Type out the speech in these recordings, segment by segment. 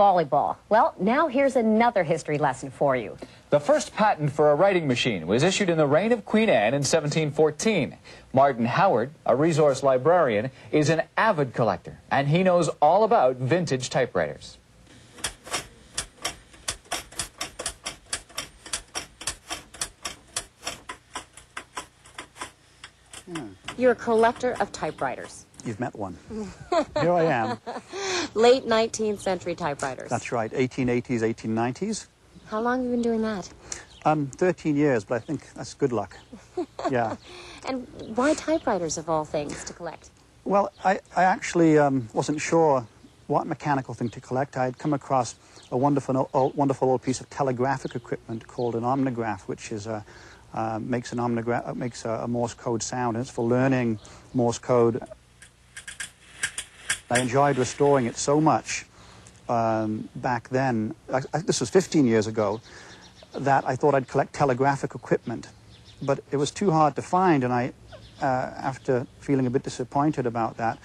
volleyball. Well, now here's another history lesson for you. The first patent for a writing machine was issued in the reign of Queen Anne in 1714. Martin Howard, a resource librarian, is an avid collector, and he knows all about vintage typewriters. You're a collector of typewriters. You've met one. Here I am. Late 19th century typewriters. That's right, 1880s, 1890s. How long have you been doing that? 13 years, but I think that's good luck. Yeah. And why typewriters of all things to collect? Well, I actually wasn't sure what mechanical thing to collect. I had come across a wonderful old piece of telegraphic equipment called an omnograph, which is makes a Morse code sound, and it's for learning Morse code. I enjoyed restoring it so much back then. This was 15 years ago, that I thought I'd collect telegraphic equipment, but it was too hard to find, and I, after feeling a bit disappointed about that,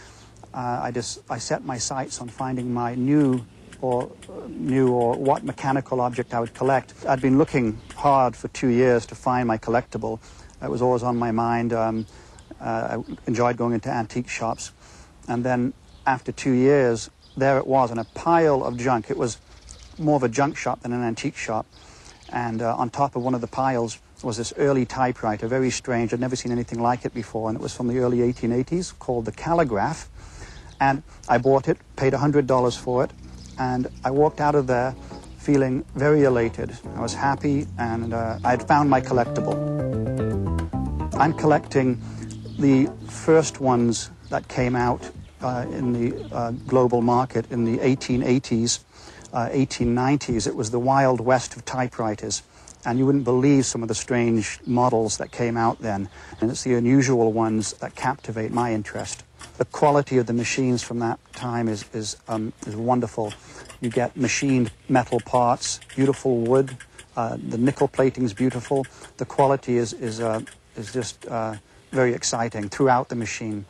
I set my sights on finding my new or what mechanical object I would collect. I'd been looking hard for 2 years to find my collectible. It was always on my mind. I enjoyed going into antique shops, and then after 2 years, there it was in a pile of junk. It was more of a junk shop than an antique shop, and on top of one of the piles was this early typewriter, very strange. I'd never seen anything like it before, and it was from the early 1880s, called the Calligraph. And I bought it, paid $100 for it, and I walked out of there feeling very elated. I was happy, and I had found my collectible. I'm collecting the first ones that came out in the global market in the 1880s, 1890s. It was the Wild West of typewriters, and you wouldn't believe some of the strange models that came out then, and it's the unusual ones that captivate my interest. The quality of the machines from that time is wonderful. You get machined metal parts, beautiful wood, the nickel plating is beautiful. The quality is just very exciting throughout the machine.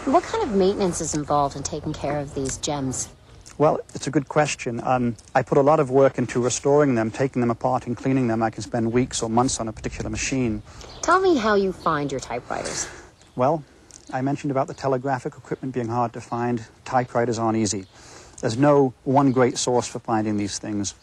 What kind of maintenance is involved in taking care of these gems? Well, it's a good question. I put a lot of work into restoring them, taking them apart and cleaning them. I can spend weeks or months on a particular machine. Tell me how you find your typewriters. Well, I mentioned about the telegraphic equipment being hard to find. Typewriters aren't easy. There's no one great source for finding these things.